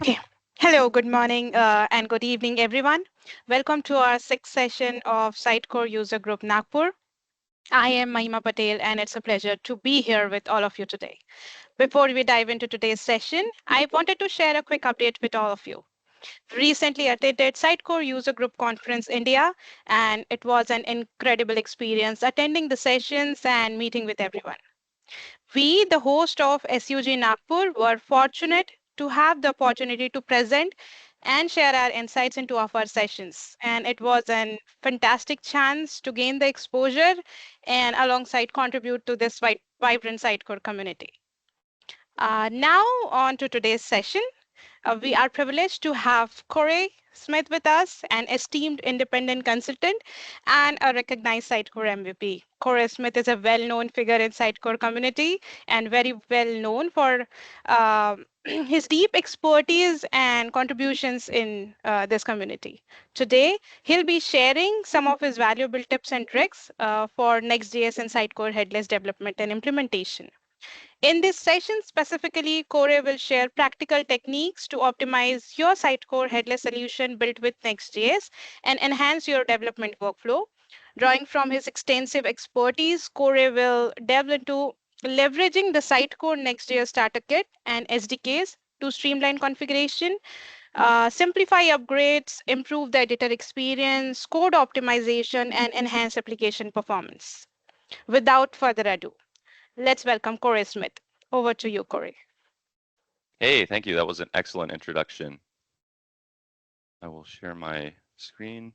Okay. Hello, good morning and good evening, everyone. Welcome to our sixth session of Sitecore User Group Nagpur. I am Mahima Patel, and it's a pleasure to be here with all of you today. Before we dive into today's session, I wanted to share a quick update with all of you. Recently attended Sitecore User Group Conference India, and it was an incredible experience attending the sessions and meeting with everyone. We, the host of SUG Nagpur, were fortunate to have the opportunity to present and share our insights into our sessions. And it was a fantastic chance to gain the exposure and alongside contribute to this vibrant Sitecore community. Now on to today's session. We are privileged to have Corey Smith with us, an esteemed independent consultant and a recognized Sitecore MVP. Corey Smith is a well-known figure in Sitecore community and very well known for his deep expertise and contributions in this community. Today, he'll be sharing some of his valuable tips and tricks for Next.js and Sitecore headless development and implementation. In this session specifically, Corey will share practical techniques to optimize your Sitecore headless solution built with Next.js and enhance your development workflow. Drawing from his extensive expertise, Corey will delve into leveraging the Sitecore Next.js starter kit and SDKs to streamline configuration, simplify upgrades, improve the editor experience, code optimization, and enhance application performance. Without further ado, let's welcome Corey Smith. Over to you, Corey. Hey, thank you. That was an excellent introduction. I will share my screen.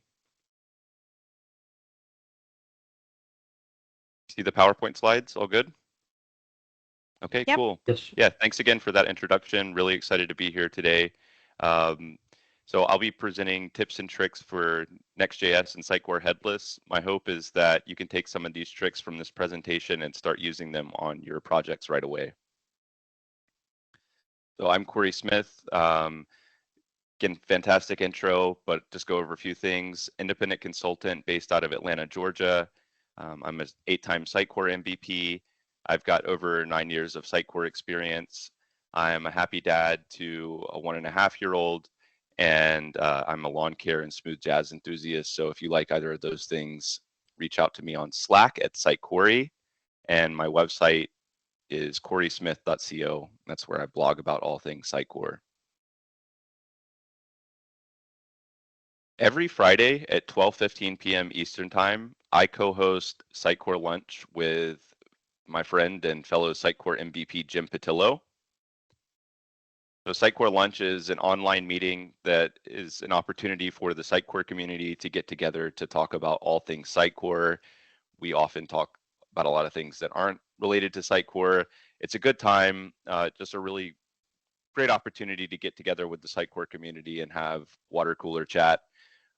See the PowerPoint slides? All good? Okay, Yep. cool. Yes. Yeah, thanks again for that introduction. Really excited to be here today. So I'll be presenting tips and tricks for Next.js and Sitecore Headless. My hope is that you can take some of these tricks from this presentation and start using them on your projects right away. So I'm Corey Smith. Again, fantastic intro, but just go over a few things. Independent consultant based out of Atlanta, Georgia. I'm an 8-time Sitecore MVP. I've got over 9 years of Sitecore experience. I'm a happy dad to a 1.5-year-old, and I'm a lawn care and smooth jazz enthusiast. So if you like either of those things, reach out to me on Slack at SiteCorey, and my website is coreysmith.co. That's where I blog about all things Sitecore. Every Friday at 12:15 p.m. Eastern Time, I co-host Sitecore Lunch with my friend and fellow Sitecore MVP Jim Patillo. So Sitecore Lunch is an online meeting that is an opportunity for the Sitecore community to get together to talk about all things Sitecore. We often talk about a lot of things that aren't related to Sitecore. It's a good time, just a really great opportunity to get together with the Sitecore community and have water cooler chat.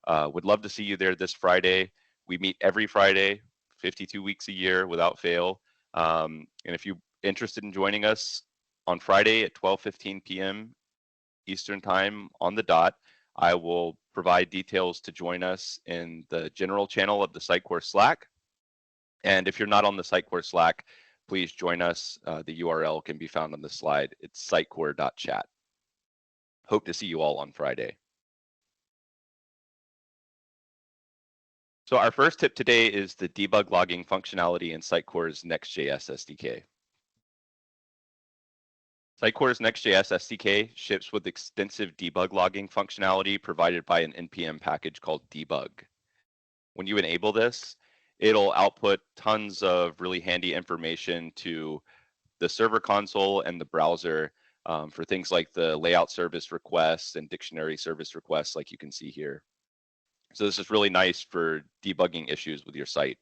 Would love to see you there this Friday. We meet every Friday, 52 weeks a year without fail. And if you're interested in joining us on Friday at 12:15 p.m. Eastern Time on the dot, I will provide details to join us in the general channel of the Sitecore Slack. And if you're not on the Sitecore Slack, please join us. The URL can be found on the slide. It's sitecore.chat. Hope to see you all on Friday. So our first tip today is the debug logging functionality in Sitecore's Next.js SDK. Sitecore's Next.js SDK ships with extensive debug logging functionality provided by an NPM package called debug. When you enable this, it'll output tons of really handy information to the server console and the browser for things like the layout service requests and dictionary service requests like you can see here. So this is really nice for debugging issues with your site.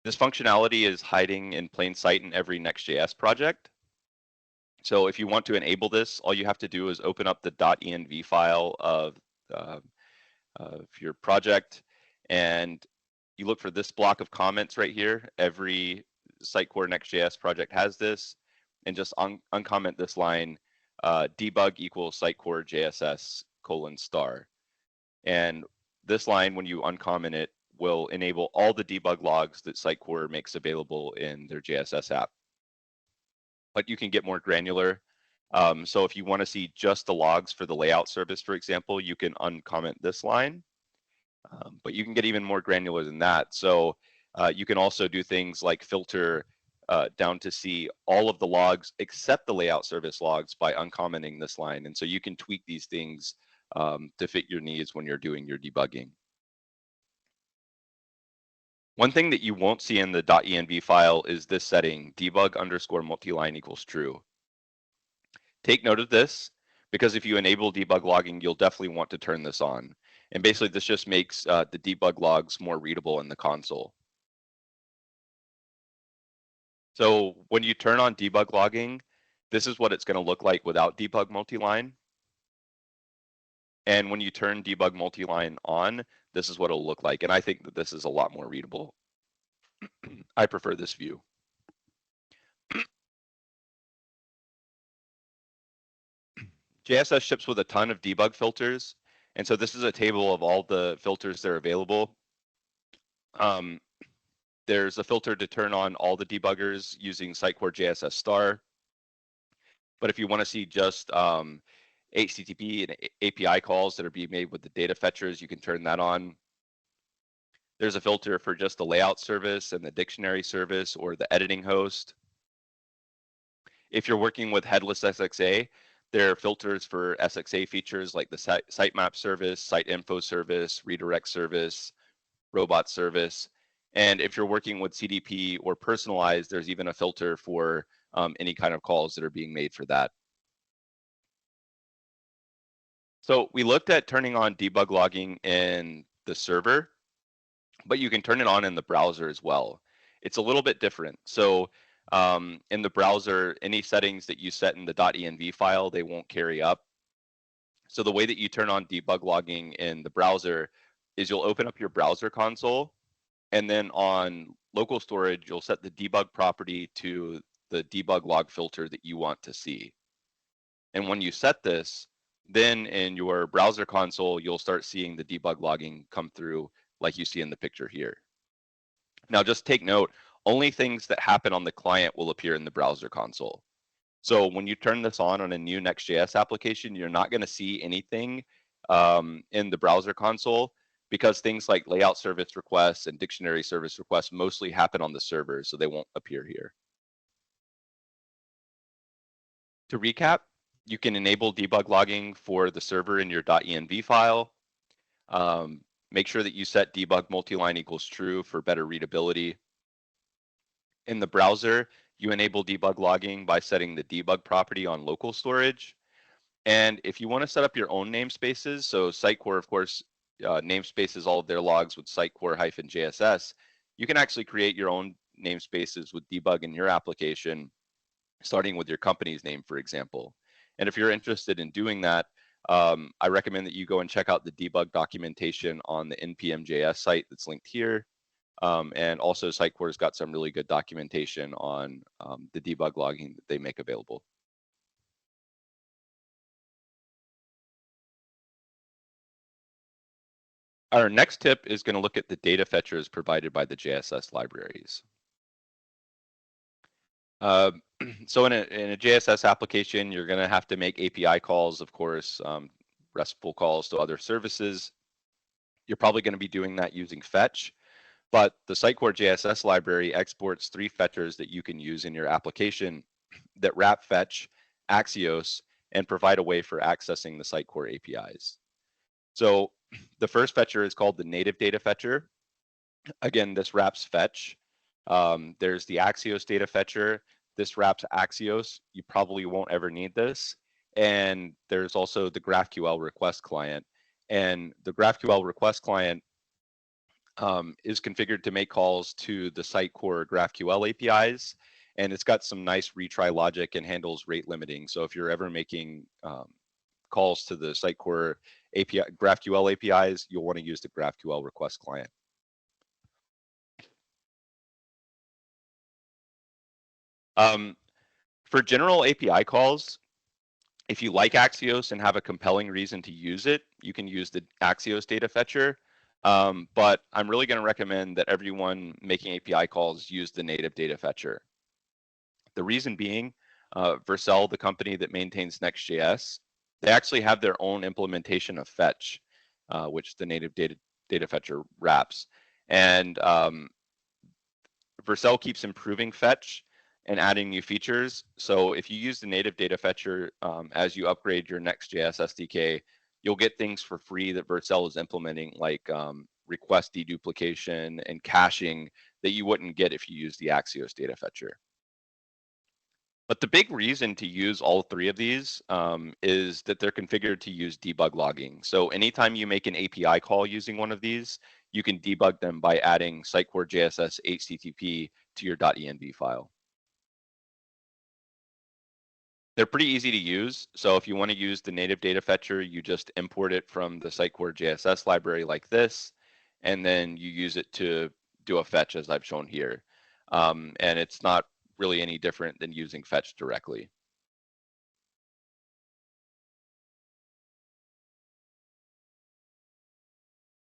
This functionality is hiding in plain sight in every Next.js project. So if you want to enable this, all you have to do is open up the .env file of your project, and you look for this block of comments right here. Every Sitecore Next.js project has this, and just uncomment this line, debug equals Sitecore JSS : *. And this line, when you uncomment it, will enable all the debug logs that Sitecore makes available in their JSS app. But you can get more granular. So if you want to see just the logs for the layout service, for example, you can uncomment this line. But you can get even more granular than that. So you can also do things like filter down to see all of the logs except the layout service logs by uncommenting this line. And so you can tweak these things to fit your needs when you're doing your debugging. One thing that you won't see in the .env file is this setting, debug_multiline equals true. Take note of this, because if you enable debug logging, you'll definitely want to turn this on. And basically, this just makes the debug logs more readable in the console. So when you turn on debug logging, this is what it's going to look like without debug multiline. And when you turn debug multiline on, this is what it'll look like. And I think that this is a lot more readable. I prefer this view. JSS ships with a ton of debug filters. And so this is a table of all the filters that are available. There's a filter to turn on all the debuggers using Sitecore JSS star. But if you want to see just HTTP and API calls that are being made with the data fetchers, you can turn that on. There's a filter for just the layout service and the dictionary service or the editing host. If you're working with headless SXA, there are filters for SXA features like the sitemap service, site info service, redirect service, robot service. And if you're working with CDP or personalized, there's even a filter for any kind of calls that are being made for that. So we looked at turning on debug logging in the server, but you can turn it on in the browser as well. It's a little bit different. So in the browser, any settings that you set in the .env file, they won't carry up. So the way that you turn on debug logging in the browser is you'll open up your browser console, and then on local storage, you'll set the debug property to the debug log filter that you want to see. And when you set this, then in your browser console, you'll start seeing the debug logging come through like you see in the picture here. Now, just take note, only things that happen on the client will appear in the browser console. So when you turn this on a new Next.js application, you're not going to see anything in the browser console, because things like layout service requests and dictionary service requests mostly happen on the server, so they won't appear here. To recap, you can enable debug logging for the server in your .env file. Make sure that you set debug multiline equals true for better readability. In the browser, you enable debug logging by setting the debug property on local storage. And if you want to set up your own namespaces, so Sitecore, of course, namespaces all of their logs with Sitecore-JSS, you can actually create your own namespaces with debug in your application, starting with your company's name, for example. And if you're interested in doing that, I recommend that you go and check out the debug documentation on the npm.js site that's linked here. And also Sitecore's got some really good documentation on the debug logging that they make available. Our next tip is going to look at the data fetchers provided by the JSS libraries. So in a JSS application, you're going to have to make API calls, of course, RESTful calls to other services. You're probably going to be doing that using fetch, but the Sitecore JSS library exports 3 fetchers that you can use in your application that wrap fetch, Axios, and provide a way for accessing the Sitecore APIs. So the first fetcher is called the native data fetcher. Again, this wraps fetch. There's the Axios data fetcher. This wraps Axios. You probably won't ever need this. And there's also the GraphQL request client. And the GraphQL request client is configured to make calls to the Sitecore GraphQL APIs. And it's got some nice retry logic and handles rate limiting. So if you're ever making calls to the Sitecore API, GraphQL APIs, you'll want to use the GraphQL request client. For general API calls, if you like Axios and have a compelling reason to use it, you can use the Axios data fetcher. But I'm really going to recommend that everyone making API calls use the native data fetcher. The reason being, Vercel, the company that maintains Next.js, they actually have their own implementation of fetch, which the native data fetcher wraps. And Vercel keeps improving fetch and adding new features. So if you use the native data fetcher as you upgrade your Next.js SDK, you'll get things for free that Vercel is implementing, like request deduplication and caching that you wouldn't get if you use the Axios data fetcher. But the big reason to use all three of these is that they're configured to use debug logging. So anytime you make an API call using one of these, you can debug them by adding Sitecore JSS HTTP to your .env file. They're pretty easy to use. So if you want to use the native data fetcher, you just import it from the Sitecore JSS library like this, and then you use it to do a fetch as I've shown here. And it's not really any different than using fetch directly.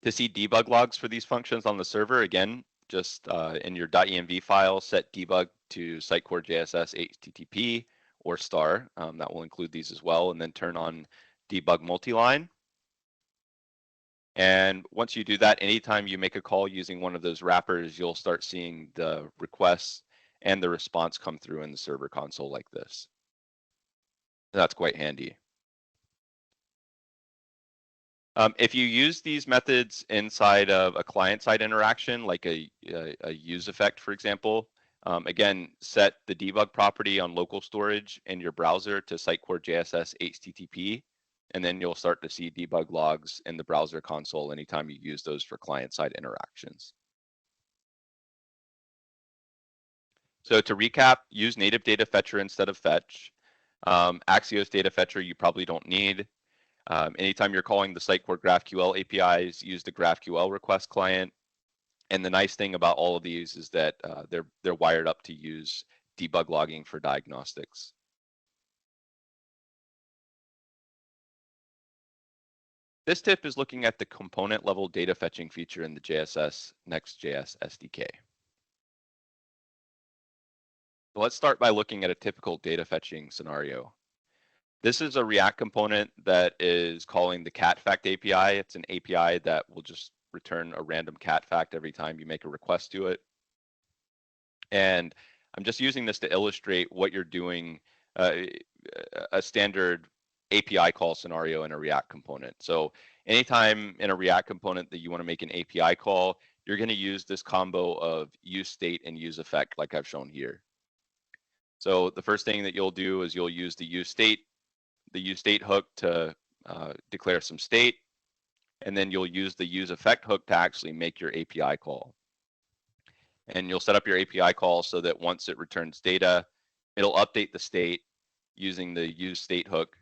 To see debug logs for these functions on the server, again, just in your .env file, set debug to Sitecore JSS HTTP or star. That will include these as well, and then turn on debug multiline. And once you do that, anytime you make a call using one of those wrappers, you'll start seeing the requests and the response come through in the server console like this. That's quite handy. If you use these methods inside of a client-side interaction, like a use effect, for example, again, set the debug property on local storage in your browser to Sitecore JSS HTTP, and then you'll start to see debug logs in the browser console anytime you use those for client-side interactions. So to recap, use native data fetcher instead of fetch. Axios data fetcher you probably don't need. Anytime you're calling the Sitecore GraphQL APIs, use the GraphQL request client. And the nice thing about all of these is that they're wired up to use debug logging for diagnostics. This tip is looking at the component level data fetching feature in the JSS Next.js SDK. So let's start by looking at a typical data fetching scenario. This is a React component that is calling the cat fact API. It's an API that will just return a random cat fact every time you make a request to it. And I'm just using this to illustrate what you're doing, a standard API call scenario in a React component. So anytime in a React component that you want to make an API call, you're going to use this combo of use state and use effect like I've shown here. So the first thing that you'll do is you'll use the use state hook to declare some state, and then you'll use the use effect hook to actually make your API call. And you'll set up your API call so that once it returns data, it'll update the state using the use state hook,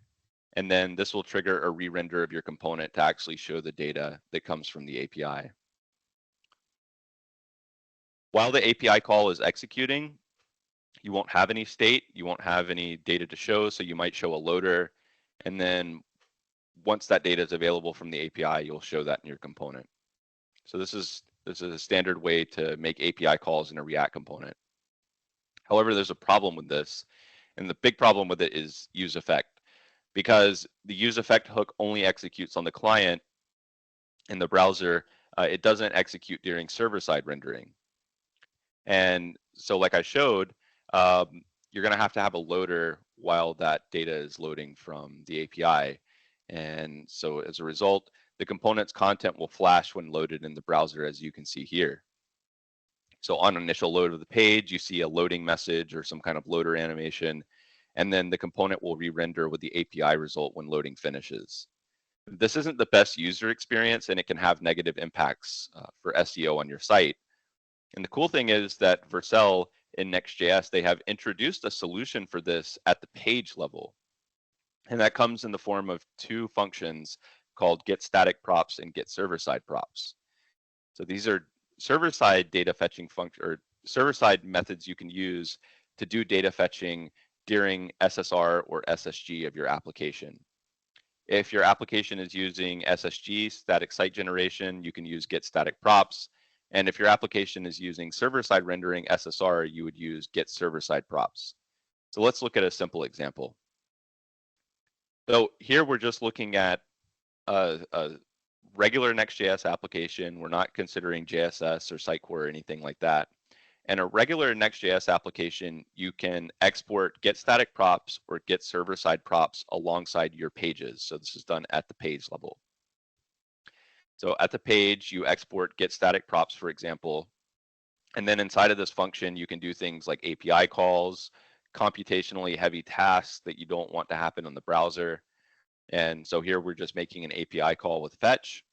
and then this will trigger a re-render of your component to actually show the data that comes from the API. While the API call is executing, you won't have any state, you won't have any data to show, so you might show a loader, and then once that data is available from the API, you'll show that in your component. So this is a standard way to make API calls in a React component. However, there's a problem with this, and the big problem with it is use effect, because the use effect hook only executes on the client in the browser. It doesn't execute during server-side rendering. And so like I showed, you're going to have a loader while that data is loading from the API. And so as a result, the component's content will flash when loaded in the browser, as you can see here. So on initial load of the page, you see a loading message or some kind of loader animation, and then the component will re-render with the API result when loading finishes. This isn't the best user experience, and it can have negative impacts for SEO on your site. And the cool thing is that Vercel in Next.js, they have introduced a solution for this at the page level. And that comes in the form of two functions called get static props and get server side props. So these are server side data fetching function or server side methods you can use to do data fetching during SSR or SSG of your application. If your application is using SSG, static site generation, you can use get static props. And if your application is using server side rendering SSR, you would use get server side props. So let's look at a simple example. So here we're just looking at a regular Next.js application. We're not considering JSS or Sitecore or anything like that. And a regular Next.js application, you can export get static props or get server-side props alongside your pages. So this is done at the page level. So at the page, you export get static props, for example, and then inside of this function, you can do things like API calls, computationally heavy tasks that you don't want to happen on the browser. And so here we're just making an API call with fetch.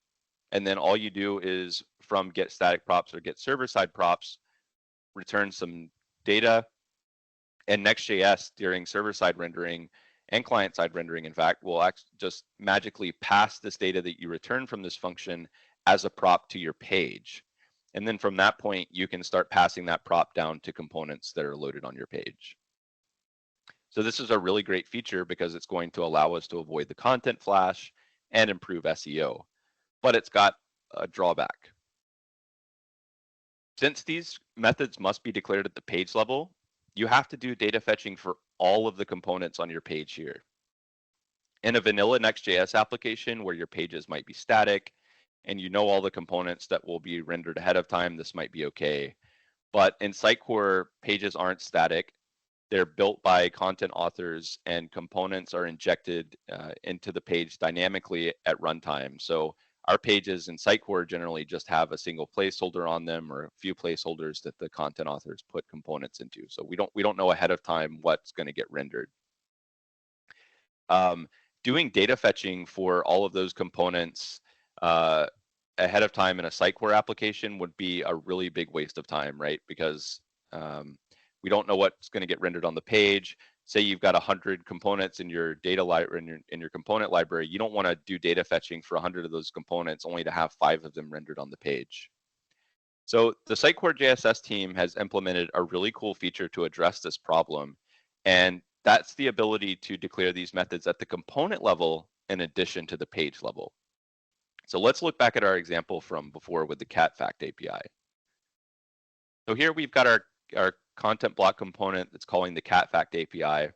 And then all you do is from get static props or get server-side props, return some data. And Next.js during server-side rendering and client-side rendering, in fact, will just magically pass this data that you return from this function as a prop to your page. And then from that point, you can start passing that prop down to components that are loaded on your page. So this is a really great feature because it's going to allow us to avoid the content flash and improve SEO. But it's got a drawback. Since these methods must be declared at the page level, you have to do data fetching for all of the components on your page here. In a vanilla Next.js application where your pages might be static and you know all the components that will be rendered ahead of time, this might be okay. But in Sitecore, pages aren't static. They're built by content authors and components are injected into the page dynamically at runtime. So our pages in Sitecore generally just have a single placeholder on them or a few placeholders that the content authors put components into. So we don't know ahead of time what's going to get rendered. Doing data fetching for all of those components ahead of time in a Sitecore application would be a really big waste of time, right? Because we don't know what's going to get rendered on the page. Say you've got 100 components in your data library, in your component library. You don't want to do data fetching for 100 of those components, only to have 5 of them rendered on the page. So the Sitecore JSS team has implemented a really cool feature to address this problem, and that's the ability to declare these methods at the component level in addition to the page level. So let's look back at our example from before with the cat fact API. So here we've got our content block component that's calling the cat fact API.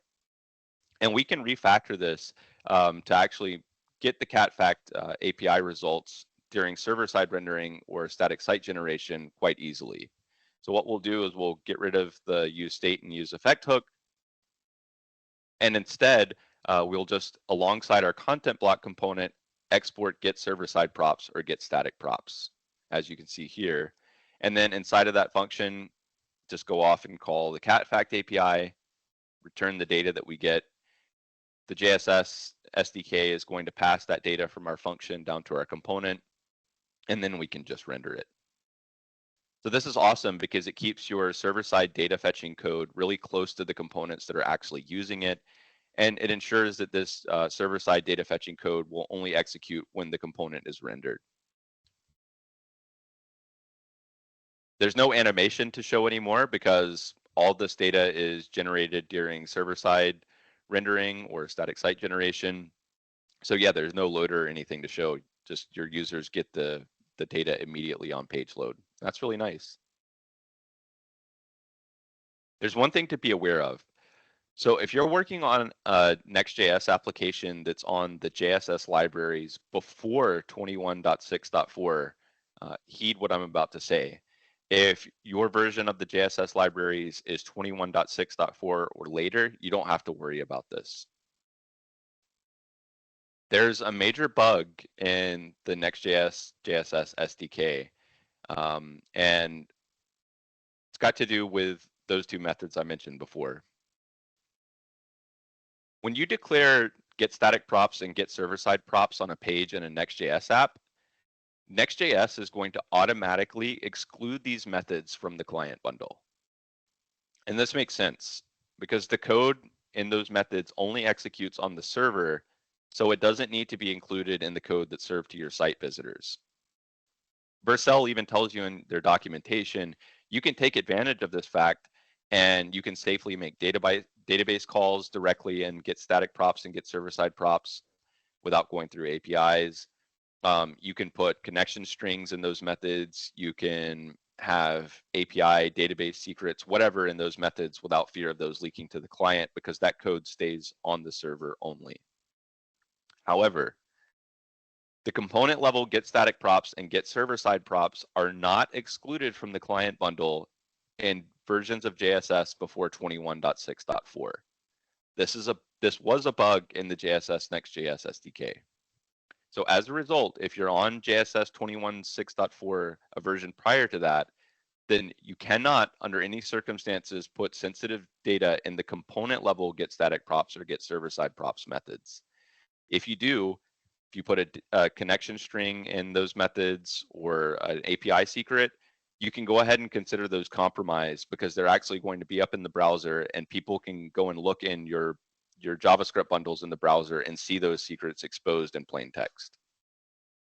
And we can refactor this to actually get the cat fact API results during server-side rendering or static site generation quite easily. So what we'll do is we'll get rid of the use state and use effect hook. And instead, we'll just, alongside our content block component, export get server-side props or get static props, as you can see here. And then inside of that function, just go off and call the cat fact API, return the data that we get. The JSS SDK is going to pass that data from our function down to our component, and then we can just render it. So this is awesome because it keeps your server-side data fetching code really close to the components that are actually using it, and it ensures that this server-side data fetching code will only execute when the component is rendered. There's no animation to show anymore because all this data is generated during server-side rendering or static site generation. So yeah, there's no loader or anything to show. Just your users get the data immediately on page load. That's really nice. There's one thing to be aware of. So if you're working on a Next.js application that's on the JSS libraries before 21.6.4, heed what I'm about to say. If your version of the JSS libraries is 21.6.4 or later, you don't have to worry about this. There's a major bug in the Next.js JSS SDK, and it's got to do with those two methods I mentioned before. When you declare get static props and get server-side props on a page in a Next.js app, Next.js is going to automatically exclude these methods from the client bundle. And this makes sense because the code in those methods only executes on the server, so it doesn't need to be included in the code that's served to your site visitors. Vercel even tells you in their documentation, you can take advantage of this fact and you can safely make database calls directly and get static props and get server-side props without going through APIs. You can put connection strings in those methods. You can have API, database secrets, whatever in those methods without fear of those leaking to the client, because that code stays on the server only. However, the component level get static props and get server-side props are not excluded from the client bundle in versions of JSS before 21.6.4. This was a bug in the JSS Next.js SDK. So as a result, if you're on JSS 21.6.4, a version prior to that, then you cannot, under any circumstances, put sensitive data in the component level get static props or get server-side props methods. If you do, if you put a connection string in those methods or an API secret, you can go ahead and consider those compromised, because they're actually going to be up in the browser and people can go and look in your JavaScript bundles in the browser and see those secrets exposed in plain text.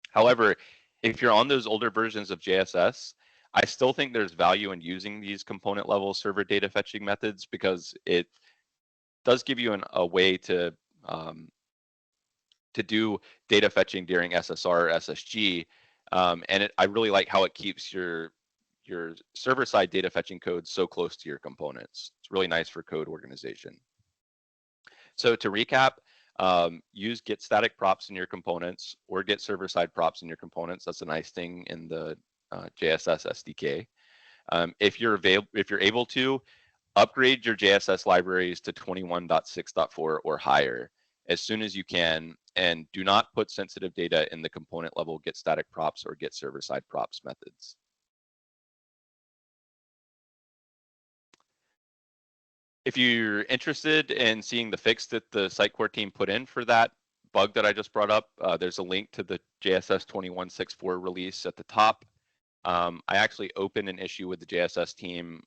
However, if you're on those older versions of JSS, I still think there's value in using these component level server data fetching methods, because it does give you a way to do data fetching during SSR or SSG. And I really like how it keeps your server-side data fetching code so close to your components. It's really nice for code organization. So to recap, use get static props in your components or get server-side props in your components. That's a nice thing in the JSS SDK. If you're able to, upgrade your JSS libraries to 21.6.4 or higher as soon as you can, and do not put sensitive data in the component level get static props or get server-side props methods. If you're interested in seeing the fix that the Sitecore team put in for that bug that I just brought up, there's a link to the JSS 21.6.4 release at the top. I actually opened an issue with the JSS team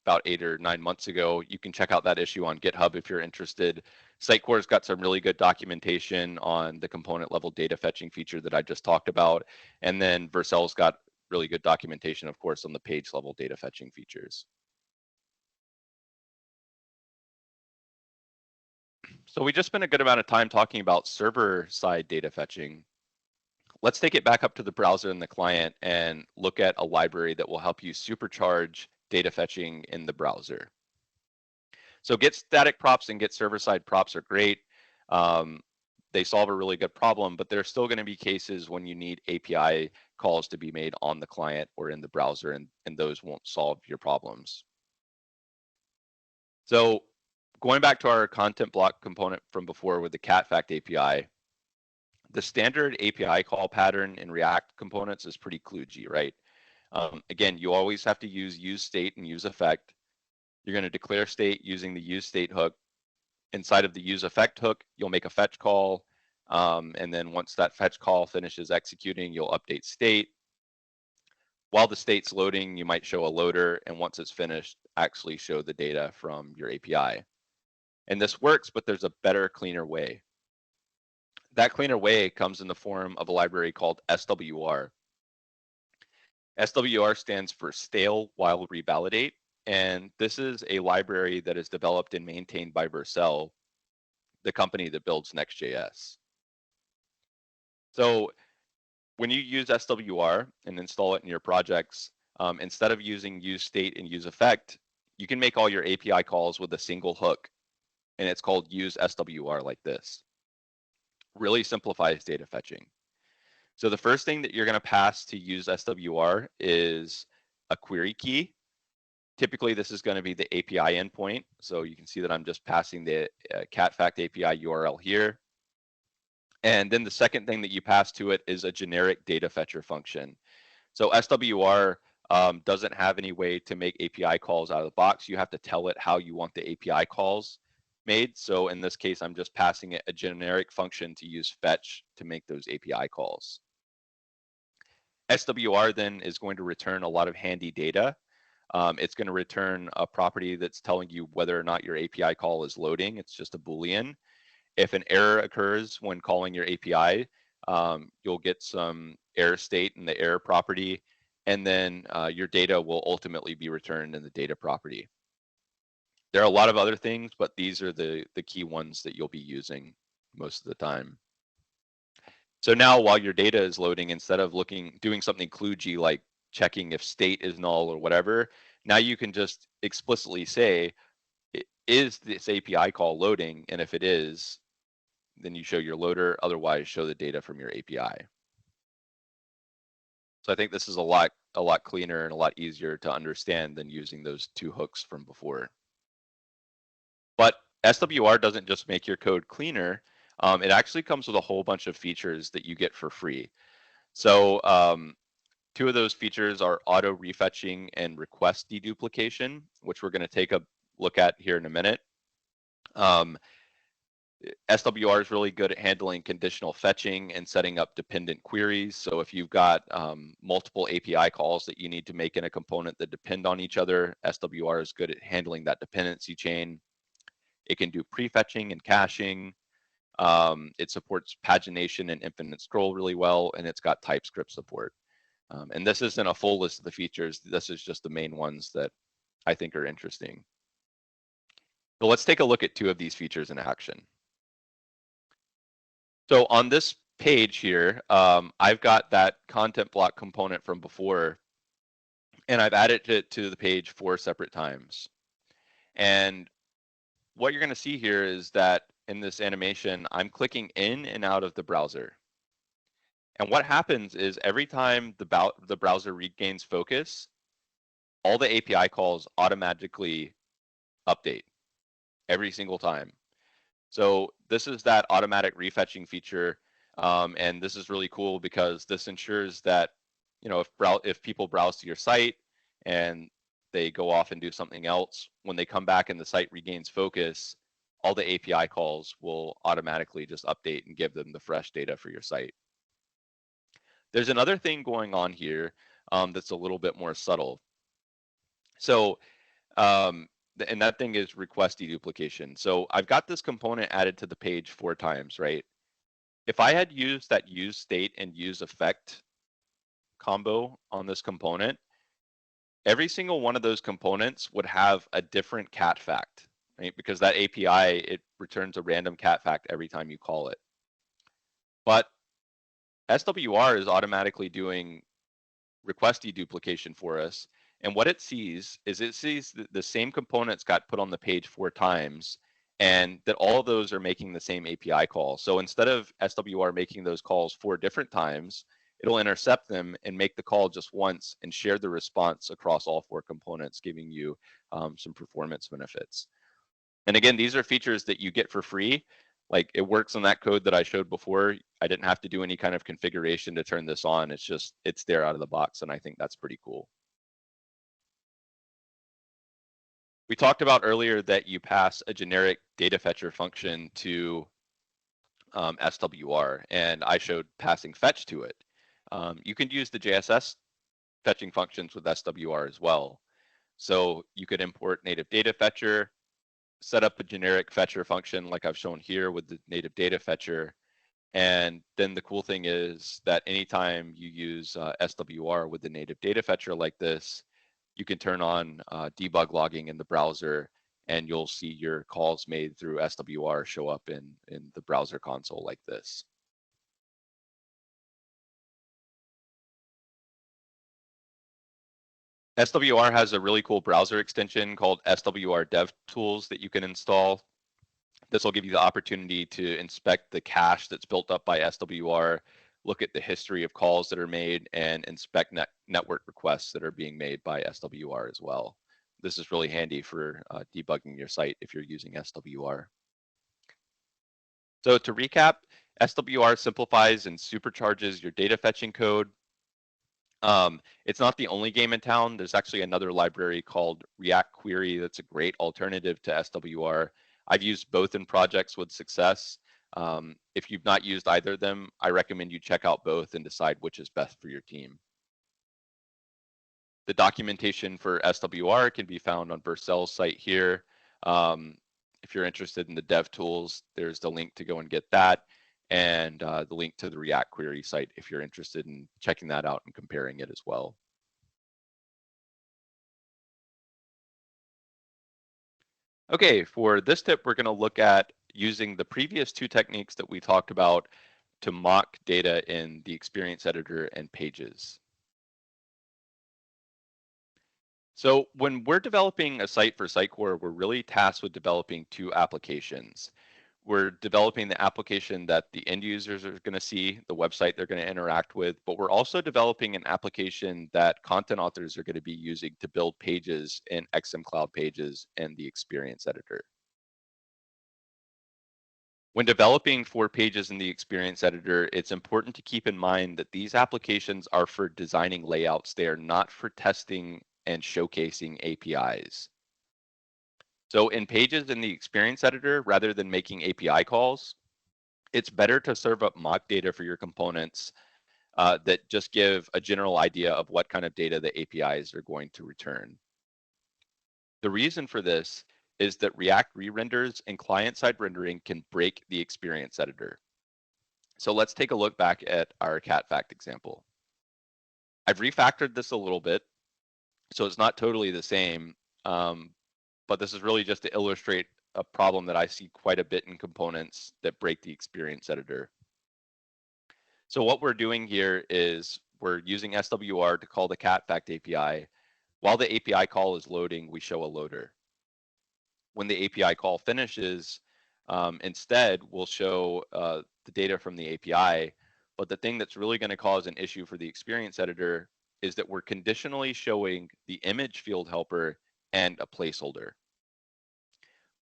about 8 or 9 months ago. You can check out that issue on GitHub if you're interested. Sitecore's got some really good documentation on the component level data fetching feature that I just talked about. And then Vercel's got really good documentation, of course, on the page level data fetching features. So we just spent a good amount of time talking about server-side data fetching. Let's take it back up to the browser and the client and look at a library that will help you supercharge data fetching in the browser. So get static props and get server-side props are great. They solve a really good problem, but there's still going to be cases when you need API calls to be made on the client or in the browser, and those won't solve your problems. So going back to our content block component from before with the cat fact API, the standard API call pattern in React components is pretty kludgy, right? Again, you always have to use state and use effect. You're going to declare state using the use state hook. Inside of the use effect hook, you'll make a fetch call. And then once that fetch call finishes executing, you'll update state. While the state's loading, you might show a loader. And once it's finished, actually show the data from your API. And this works, but there's a better, cleaner way. That cleaner way comes in the form of a library called SWR. SWR stands for stale while revalidate. And this is a library that is developed and maintained by Vercel, the company that builds Next.js. So when you use SWR and install it in your projects, instead of using use state and use effect, you can make all your API calls with a single hook. And it's called use SWR like this. Really simplifies data fetching. So the first thing that you're going to pass to use SWR is a query key. Typically, this is going to be the API endpoint. So you can see that I'm just passing the catfact API URL here. And then the second thing that you pass to it is a generic data fetcher function. So SWR doesn't have any way to make API calls out of the box. You have to tell it how you want the API calls made. So in this case, I'm just passing it a generic function to use fetch to make those API calls. SWR then is going to return a lot of handy data. It's going to return a property that's telling you whether or not your API call is loading. It's just a Boolean. If an error occurs when calling your API, you'll get some error state in the error property, and then your data will ultimately be returned in the data property. There are a lot of other things, but these are the key ones that you'll be using most of the time. So now while your data is loading, instead of doing something kludgy like checking if state is null or whatever, now you can just explicitly say, is this API call loading? And if it is, then you show your loader, otherwise show the data from your API. So I think this is a lot cleaner and a lot easier to understand than using those two hooks from before. But SWR doesn't just make your code cleaner. It actually comes with a whole bunch of features that you get for free. So two of those features are auto refetching and request deduplication, which we're going to take a look at here in a minute. SWR is really good at handling conditional fetching and setting up dependent queries. So if you've got multiple API calls that you need to make in a component that depend on each other, SWR is good at handling that dependency chain. It can do prefetching and caching. It supports pagination and infinite scroll really well, and it's got TypeScript support. And this isn't a full list of the features. This is just the main ones that I think are interesting. So let's take a look at two of these features in action. So on this page here, I've got that content block component from before, and I've added it to the page 4 separate times. And what you're going to see here is that in this animation, I'm clicking in and out of the browser. And what happens is every time the browser regains focus, all the API calls automatically update every single time. So this is that automatic refetching feature, and this is really cool because this ensures that, you know, if people browse to your site and they go off and do something else, when they come back and the site regains focus, all the API calls will automatically just update and give them the fresh data for your site. There's another thing going on here that's a little bit more subtle. So and that thing is request deduplication. So I've got this component added to the page 4 times, right? If I had used that use state and use effect combo on this component, every single one of those components would have a different cat fact, right? Because that API, it returns a random cat fact every time you call it. But SWR is automatically doing request deduplication for us. And what it sees is the same components got put on the page 4 times, and that all of those are making the same API call. So instead of SWR making those calls 4 different times, it'll intercept them and make the call just once and share the response across all 4 components, giving you some performance benefits. And again, these are features that you get for free. Like, it works on that code that I showed before. I didn't have to do any kind of configuration to turn this on. It's there out of the box, and I think that's pretty cool. We talked about earlier that you pass a generic data fetcher function to SWR, and I showed passing fetch to it. You can use the JSS fetching functions with SWR as well. So you could import native data fetcher, set up a generic fetcher function like I've shown here with the native data fetcher. And then the cool thing is that anytime you use SWR with the native data fetcher like this, you can turn on debug logging in the browser, and you'll see your calls made through SWR show up in the browser console like this. SWR has a really cool browser extension called SWR Dev Tools that you can install. This will give you the opportunity to inspect the cache that's built up by SWR, look at the history of calls that are made, and inspect network requests that are being made by SWR as well. This is really handy for debugging your site if you're using SWR. So to recap, SWR simplifies and supercharges your data fetching code. It's not the only game in town. There's actually another library called React Query that's a great alternative to SWR. I've used both in projects with success. If you've not used either of them, I recommend you check out both and decide which is best for your team. The documentation for SWR can be found on Vercel's site here. If you're interested in the dev tools, there's the link to go and get that, and the link to the React Query site if you're interested in checking that out and comparing it as well. Okay, for this tip, we're going to look at using the previous 2 techniques that we talked about to mock data in the experience editor and pages. So when we're developing a site for Sitecore, we're really tasked with developing two applications. We're developing the application that the end users are going to see, the website they're going to interact with, but we're also developing an application that content authors are going to be using to build pages in XM Cloud Pages and the experience editor. When developing for pages in the experience editor, it's important to keep in mind that these applications are for designing layouts. They are not for testing and showcasing APIs. So in pages in the experience editor, rather than making API calls, it's better to serve up mock data for your components that just give a general idea of what kind of data the APIs are going to return. The reason for this is that React re-renders and client-side rendering can break the experience editor. So let's take a look back at our cat fact example. I've refactored this a little bit, so it's not totally the same, but this is really just to illustrate a problem that I see quite a bit in components that break the experience editor. So what we're doing here is we're using SWR to call the cat fact API. While the API call is loading, we show a loader. When the API call finishes, instead, we'll show the data from the API. But the thing that's really going to cause an issue for the experience editor is that we're conditionally showing the image field helper and a placeholder.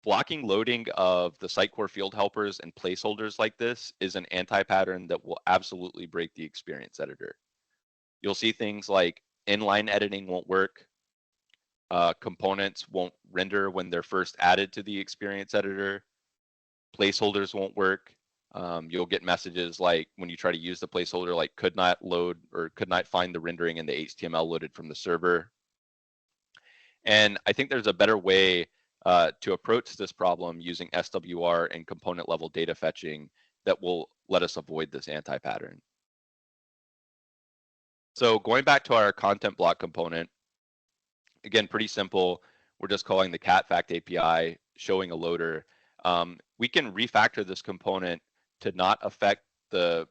Blocking loading of the Sitecore field helpers and placeholders like this is an anti-pattern that will absolutely break the experience editor. You'll see things like inline editing won't work. Components won't render when they're first added to the experience editor. Placeholders won't work. You'll get messages like when you try to use the placeholder, like could not load or could not find the rendering in the HTML loaded from the server. And I think there's a better way to approach this problem using SWR and component level data fetching that will let us avoid this anti-pattern. So going back to our content block component, again, pretty simple. We're just calling the cat fact API, showing a loader. We can refactor this component to not affect the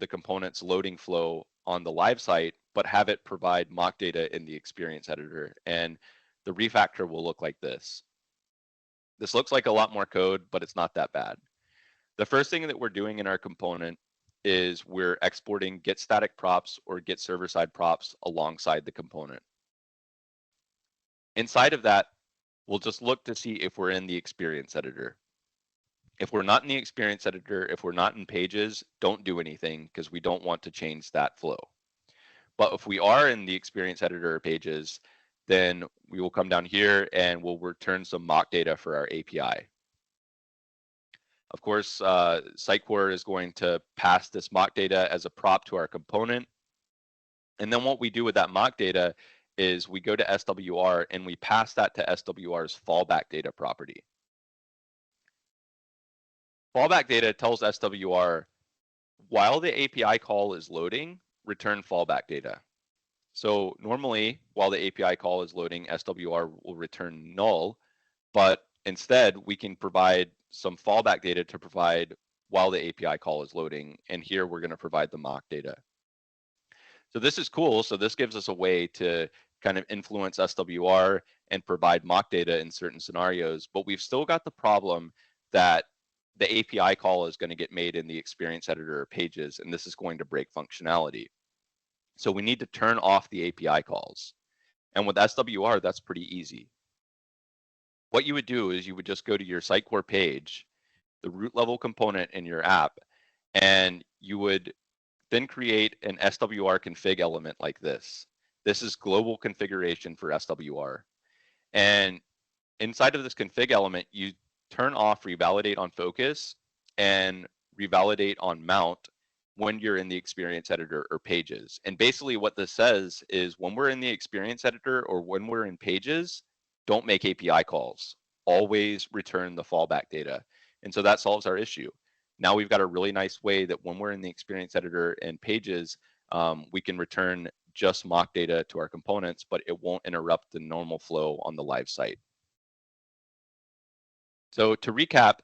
component's loading flow on the live site, but have it provide mock data in the experience editor. And the refactor will look like this. This looks like a lot more code, but it's not that bad. The first thing that we're doing in our component is we're exporting get static props or get server side props alongside the component. Inside of that, we'll just look to see if we're in the experience editor. If we're not in the experience editor, if we're not in pages, don't do anything because we don't want to change that flow. But if we are in the experience editor or pages, then we will come down here and we'll return some mock data for our API. Of course, Sitecore is going to pass this mock data as a prop to our component. And then what we do with that mock data is we go to SWR and we pass that to SWR's fallback data property. Fallback data tells SWR, while the API call is loading, return fallback data. So normally, while the API call is loading, SWR will return null, but instead we can provide some fallback data to provide while the API call is loading. And here we're going to provide the mock data. So this is cool. So this gives us a way to kind of influence SWR and provide mock data in certain scenarios, but we've still got the problem that the API call is going to get made in the experience editor or pages, and this is going to break functionality. So we need to turn off the API calls. And with SWR, that's pretty easy. What you would do is you would just go to your Sitecore page, the root level component in your app, and you would then create an SWR config element like this. This is global configuration for SWR. And inside of this config element, you turn off revalidate on focus and revalidate on mount when you're in the experience editor or pages. And basically what this says is when we're in the experience editor or when we're in pages, don't make API calls. Always return the fallback data. And so that solves our issue. Now we've got a really nice way that when we're in the experience editor and pages, we can return just mock data to our components, but it won't interrupt the normal flow on the live site. So to recap,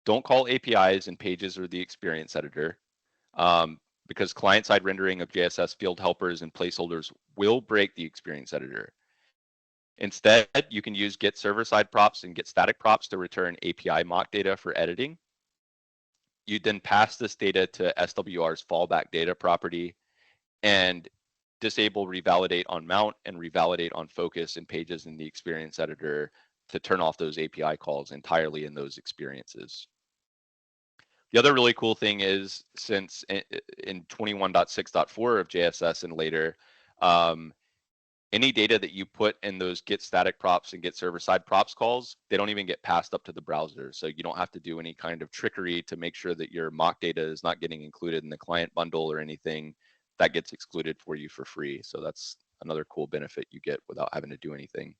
Don't call APIs in Pages or the Experience Editor, because client-side rendering of JSS field helpers and placeholders will break the Experience Editor. Instead, you can use get server-side props and get static props to return API mock data for editing. You then pass this data to SWR's fallback data property and disable revalidate on mount and revalidate on focus in Pages in the Experience Editor to turn off those API calls entirely in those experiences. The other really cool thing is, since in 21.6.4 of JSS and later, any data that you put in those get static props and get server side props calls, they don't even get passed up to the browser. So you don't have to do any kind of trickery to make sure that your mock data is not getting included in the client bundle or anything. That gets excluded for you for free. So that's another cool benefit you get without having to do anything.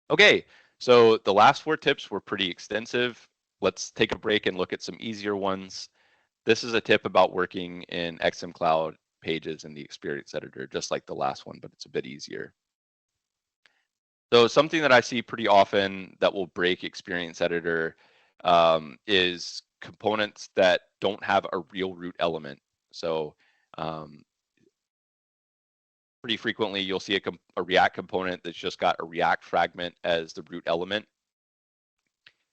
Okay, so the last 4 tips were pretty extensive. Let's take a break and look at some easier ones. This is a tip about working in XM Cloud Pages in the Experience Editor, just like the last one, but it's a bit easier. So something that I see pretty often that will break Experience Editor is components that don't have a real root element. So pretty frequently you'll see a React component that's just got a React fragment as the root element.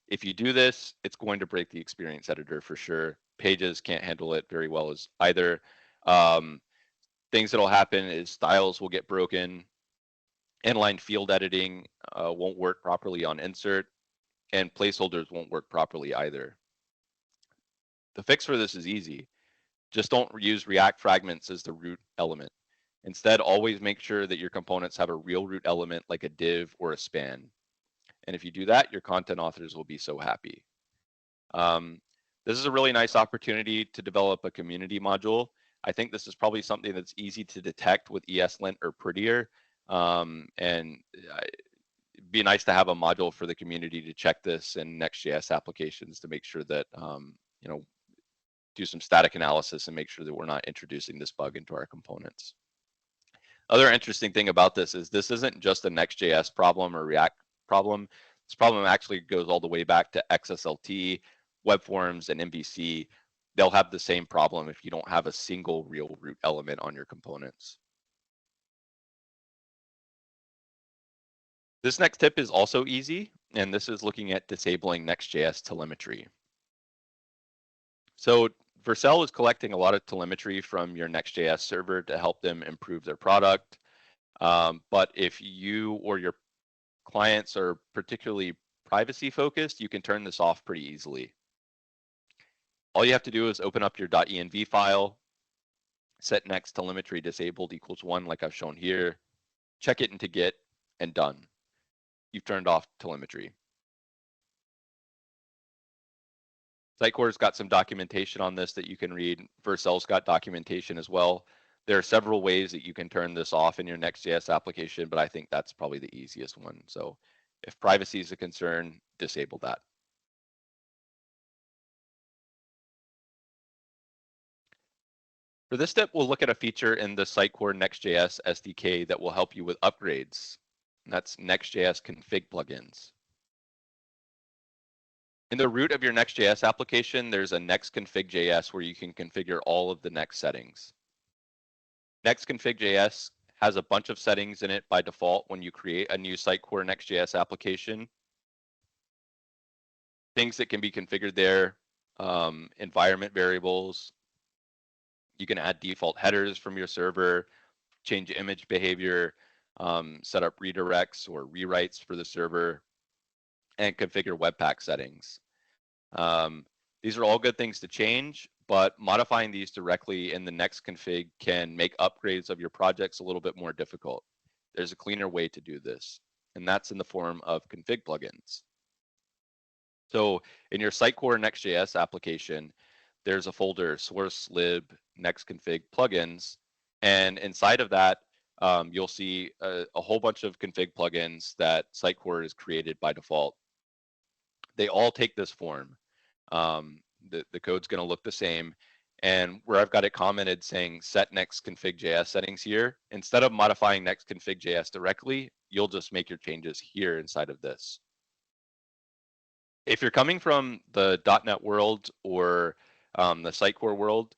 If you do this, it's going to break the Experience Editor for sure. Pages can't handle it very well as either. Things that'll happen is styles will get broken, inline field editing won't work properly on insert, and placeholders won't work properly either. The fix for this is easy. Just don't use React fragments as the root element. Instead, always make sure that your components have a real root element like a div or a span. And if you do that, your content authors will be so happy. This is a really nice opportunity to develop a community module. I think this is probably something that's easy to detect with ESLint or Prettier. And it'd be nice to have a module for the community to check this in Next.js applications to make sure that, do some static analysis and make sure that we're not introducing this bug into our components. Other interesting thing about this isn't just a Next.js problem or React problem. This problem actually goes all the way back to XSLT, web forms, and MVC. They'll have the same problem if you don't have a single real root element on your components. This next tip is also easy, and this is looking at disabling Next.js telemetry. So Vercel is collecting a lot of telemetry from your Next.js server to help them improve their product. But if you or your clients are particularly privacy focused, you can turn this off pretty easily. All you have to do is open up your .env file, set next telemetry disabled equals 1 like I've shown here, check it into Git, and done. You've turned off telemetry. Sitecore's got some documentation on this that you can read. Vercel's got documentation as well. There are several ways that you can turn this off in your Next.js application, but I think that's probably the easiest one. So if privacy is a concern, disable that. For this step, we'll look at a feature in the Sitecore Next.js SDK that will help you with upgrades. And that's Next.js config plugins. In the root of your Next.js application, there's a Next config.js where you can configure all of the Next settings. Next config.js has a bunch of settings in it by default when you create a new Sitecore Next.js application. Things that can be configured there, environment variables. You can add default headers from your server, change image behavior, set up redirects or rewrites for the server, and configure Webpack settings. These are all good things to change, but modifying these directly in the Next config can make upgrades of your projects a little bit more difficult. There's a cleaner way to do this, and that's in the form of config plugins. So in your Sitecore Next.js application, there's a folder source lib next config plugins, and inside of that, you'll see a whole bunch of config plugins that Sitecore has created by default. They all take this form. The code's going to look the same. And where I've got it commented saying set next config.js settings here, instead of modifying next config.js directly, you'll just make your changes here inside of this. If you're coming from the .NET world or the Sitecore world,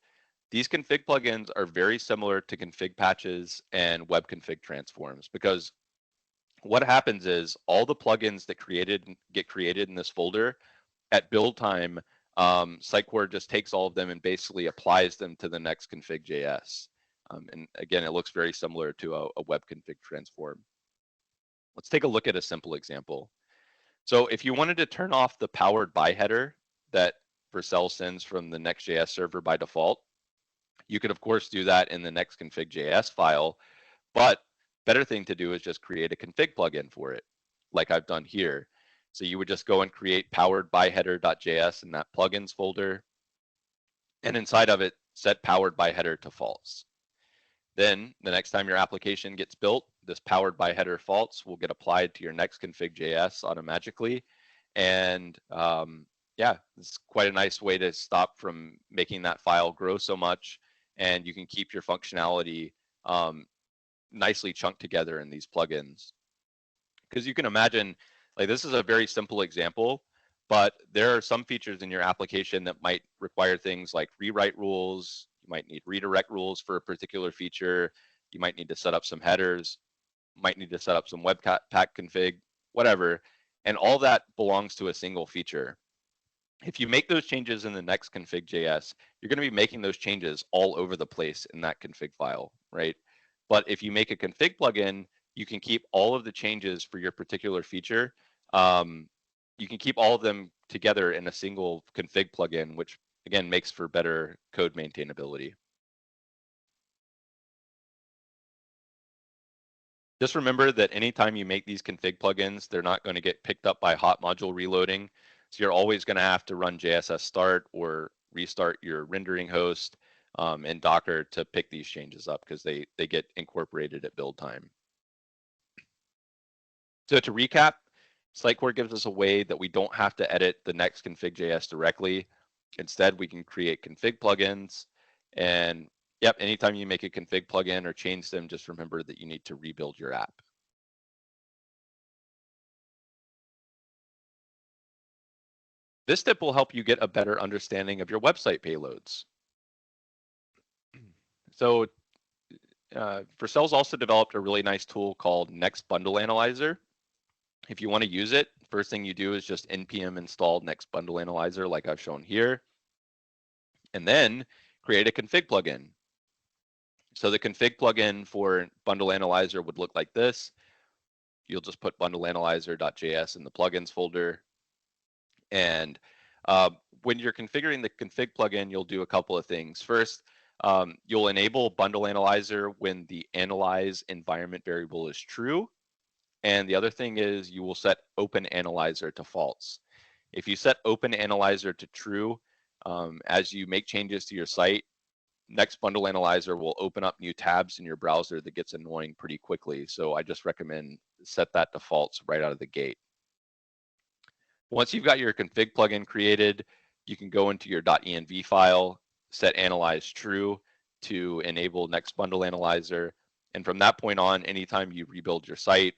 these config plugins are very similar to config patches and web config transforms, because what happens is all the plugins that get created in this folder at build time, Sitecore just takes all of them and basically applies them to the next config.js. And again, it looks very similar to a web config transform. Let's take a look at a simple example. So if you wanted to turn off the powered by header that Vercel sends from the Next.js server by default, you could of course do that in the next config.js file, but better thing to do is just create a config plugin for it, like I've done here. So you would just go and create powered by header.js in that plugins folder, and inside of it, set powered by header to false. Then the next time your application gets built, this powered by header false will get applied to your next config.js automatically. And yeah, it's quite a nice way to stop from making that file grow so much, and you can keep your functionality nicely chunked together in these plugins. Because you can imagine, like, this is a very simple example, but there are some features in your application that might require things like rewrite rules. You might need redirect rules for a particular feature. You might need to set up some headers, might need to set up some webpack config, whatever. And all that belongs to a single feature. If you make those changes in the next config.js, you're going to be making those changes all over the place in that config file, right? But if you make a config plugin, you can keep all of the changes for your particular feature. You can keep all of them together in a single config plugin, which again makes for better code maintainability. Just remember that anytime you make these config plugins, they're not going to get picked up by hot module reloading. So you're always going to have to run JSS start or restart your rendering host and Docker to pick these changes up, because they get incorporated at build time. So to recap, Sitecore gives us a way that we don't have to edit the next config.js directly. Instead, we can create config plugins. And yep, anytime you make a config plugin or change them, just remember that you need to rebuild your app. This tip will help you get a better understanding of your website payloads. So Vercel's also developed a really nice tool called Next Bundle Analyzer. If you want to use it, first thing you do is just npm install Next Bundle Analyzer like I've shown here, and then create a config plugin. So the config plugin for Bundle Analyzer would look like this. You'll just put bundleanalyzer.js in the plugins folder. And when you're configuring the config plugin, you'll do a couple of things. First, you'll enable Bundle Analyzer when the analyze environment variable is true. And the other thing is you will set Open Analyzer to false. If you set Open Analyzer to true, as you make changes to your site, Next Bundle Analyzer will open up new tabs in your browser that gets annoying pretty quickly. So I just recommend set that to false right out of the gate. Once you've got your config plugin created, you can go into your .env file, set analyze true to enable Next Bundle Analyzer. And from that point on, anytime you rebuild your site,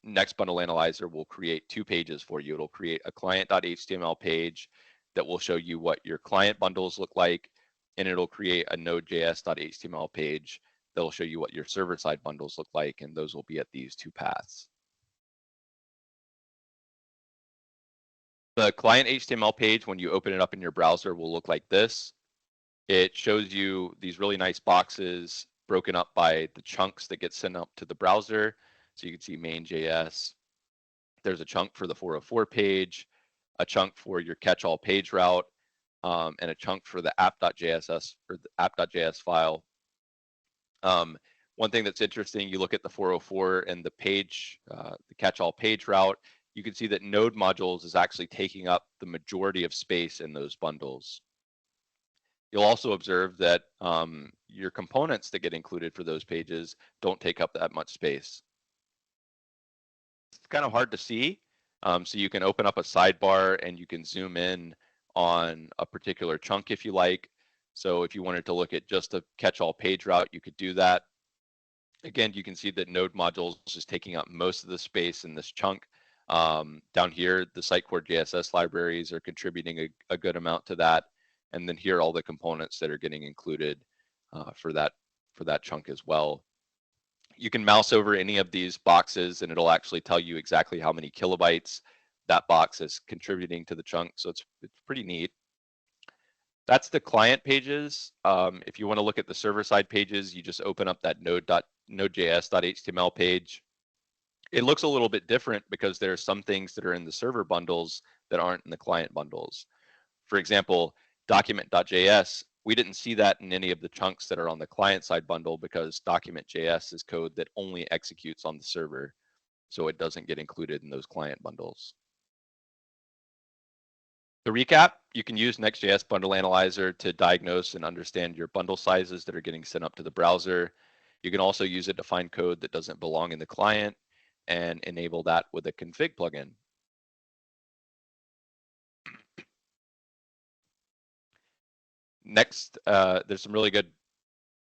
Next Bundle Analyzer will create two pages for you. It'll create a client.html page that will show you what your client bundles look like, and it'll create a node.js.html page that'll show you what your server-side bundles look like, and those will be at these two paths. The client HTML page, when you open it up in your browser, will look like this. It shows you these really nice boxes broken up by the chunks that get sent up to the browser. So you can see main.js. There's a chunk for the 404 page, a chunk for your catch-all page route, and a chunk for the app.js or the app.js file. One thing that's interesting, you look at the 404 and the page, the catch-all page route, you can see that node modules is actually taking up the majority of space in those bundles. You'll also observe that your components that get included for those pages don't take up that much space. It's kind of hard to see, so you can open up a sidebar and you can zoom in on a particular chunk if you like. So if you wanted to look at just a catch-all page route, you could do that. Again, you can see that node modules is taking up most of the space in this chunk. Down here, the Sitecore JSS libraries are contributing a good amount to that. And then here are all the components that are getting included for that chunk as well. You can mouse over any of these boxes and it'll actually tell you exactly how many kilobytes that box is contributing to the chunk. So it's pretty neat. That's the client pages. If you want to look at the server side pages, you just open up that node.js.html page. It looks a little bit different because there are some things that are in the server bundles that aren't in the client bundles. For example, document.js, we didn't see that in any of the chunks that are on the client side bundle because document.js is code that only executes on the server. So it doesn't get included in those client bundles. To recap, you can use Next.js Bundle Analyzer to diagnose and understand your bundle sizes that are getting sent up to the browser. You can also use it to find code that doesn't belong in the client and enable that with a config plugin. Next, there's some really good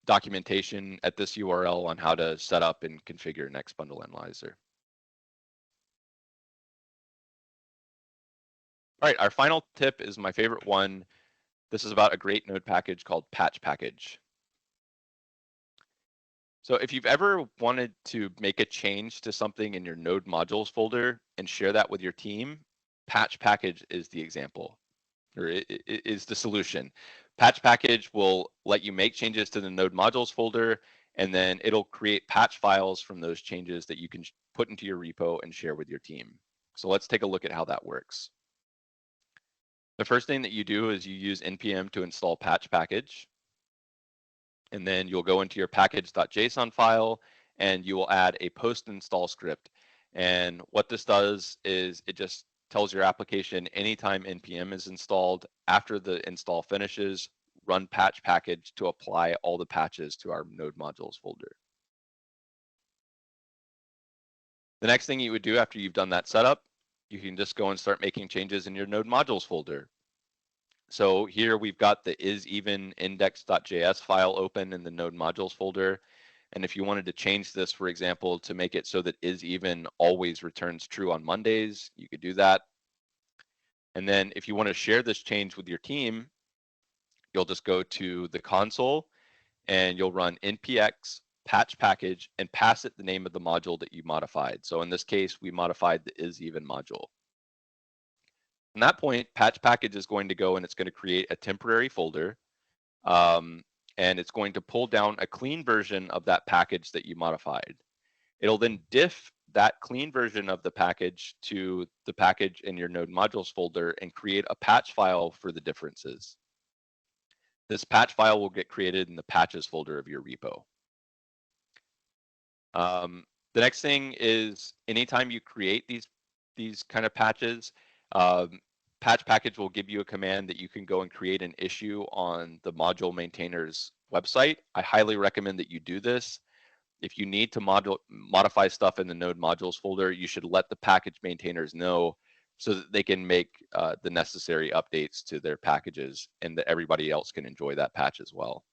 documentation at this URL on how to set up and configure Next Bundle Analyzer. All right, our final tip is my favorite one. This is about a great node package called Patch Package. So if you've ever wanted to make a change to something in your node modules folder and share that with your team, Patch Package is the example, or is the solution. Patch Package will let you make changes to the node modules folder, and then it'll create patch files from those changes that you can put into your repo and share with your team. So let's take a look at how that works. The first thing that you do is you use npm to install Patch Package. And then you'll go into your package.json file and you will add a post install script. And what this does is it just tells your application anytime npm is installed, after the install finishes, run patch package to apply all the patches to our node modules folder. The next thing you would do after you've done that setup, you can just go and start making changes in your node modules folder. So here we've got the isEven index.js file open in the node modules folder. And if you wanted to change this, for example, to make it so that isEven always returns true on Mondays, you could do that. And then if you want to share this change with your team, you'll just go to the console and you'll run npx patch package and pass it the name of the module that you modified. So in this case, we modified the isEven module. From that point, patch package is going to go and it's going to create a temporary folder, and it's going to pull down a clean version of that package that you modified. It'll then diff that clean version of the package to the package in your node modules folder and create a patch file for the differences. This patch file will get created in the patches folder of your repo. The next thing is anytime you create these kind of patches, patch package will give you a command that you can go and create an issue on the module maintainer's website. I highly recommend that you do this. If you need to modify stuff in the node modules folder, you should let the package maintainers know so that they can make the necessary updates to their packages and that everybody else can enjoy that patch as well.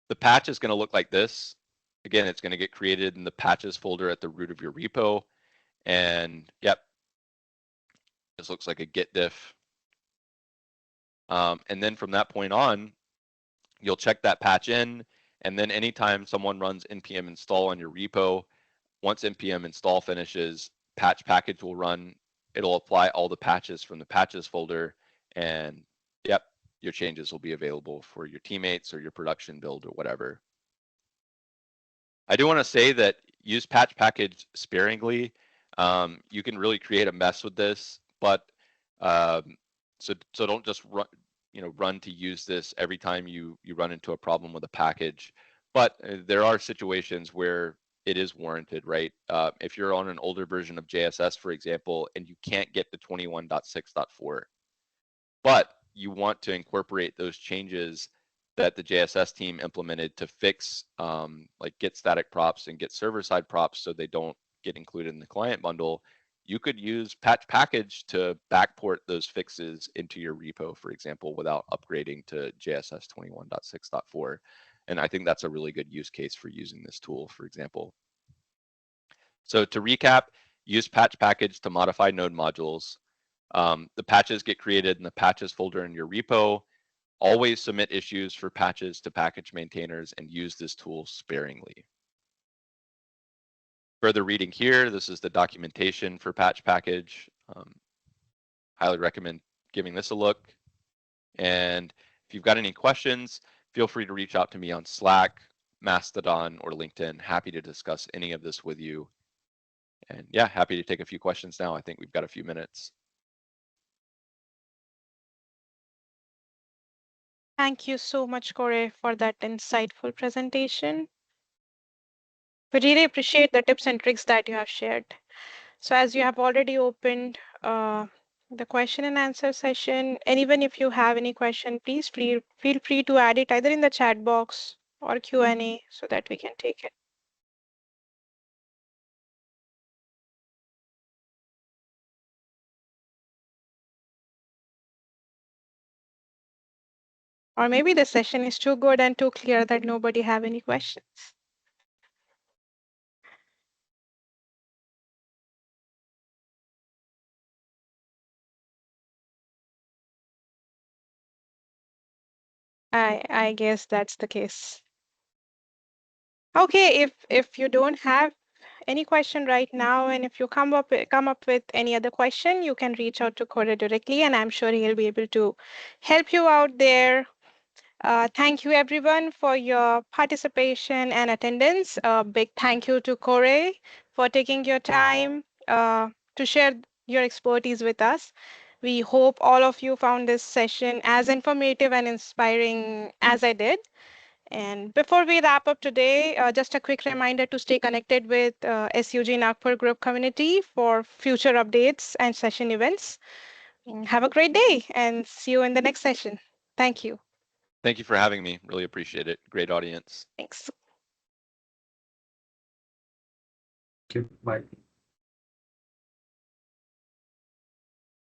The patch is going to look like this. Again, it's going to get created in the patches folder at the root of your repo. And yep, this looks like a git diff. And then from that point on, you'll check that patch in. And then anytime someone runs npm install on your repo, once npm install finishes, patch package will run. It'll apply all the patches from the patches folder. And yep, your changes will be available for your teammates or your production build or whatever. I do want to say that use patch package sparingly. You can really create a mess with this, but so don't just run to use this every time you run into a problem with a package. But there are situations where it is warranted, right? If you're on an older version of JSS, for example, and you can't get to 21.6.4, but you want to incorporate those changes that the JSS team implemented to fix like get static props and get server side props so they don't get included in the client bundle, you could use patch package to backport those fixes into your repo, for example, without upgrading to JSS 21.6.4. And I think that's a really good use case for using this tool, for example. So to recap, use patch package to modify node modules. The patches get created in the patches folder in your repo. Always submit issues for patches to package maintainers and use this tool sparingly. Further reading here, this is the documentation for patch package. Highly recommend giving this a look. And if you've got any questions, feel free to reach out to me on Slack, Mastodon, or LinkedIn. Happy to discuss any of this with you. And yeah, happy to take a few questions now. I think we've got a few minutes. Thank you so much, Corey, for that insightful presentation. We really appreciate the tips and tricks that you have shared. So as you have already opened the question and answer session, anyone, if you have any question, please feel free to add it either in the chat box or Q&A so that we can take it. Or maybe the session is too good and too clear that nobody have any questions. I guess that's the case. Okay, if you don't have any question right now, and if you come up with any other question, you can reach out to Corey directly, and I'm sure he'll be able to help you out there. Thank you everyone for your participation and attendance. A big thank you to Corey for taking your time to share your expertise with us. We hope all of you found this session as informative and inspiring as I did. And before we wrap up today, just a quick reminder to stay connected with SUG Nagpur group community for future updates and session events. Have a great day and see you in the next session. Thank you. Thank you for having me. Really appreciate it. Great audience. Thanks. Thank you. Bye.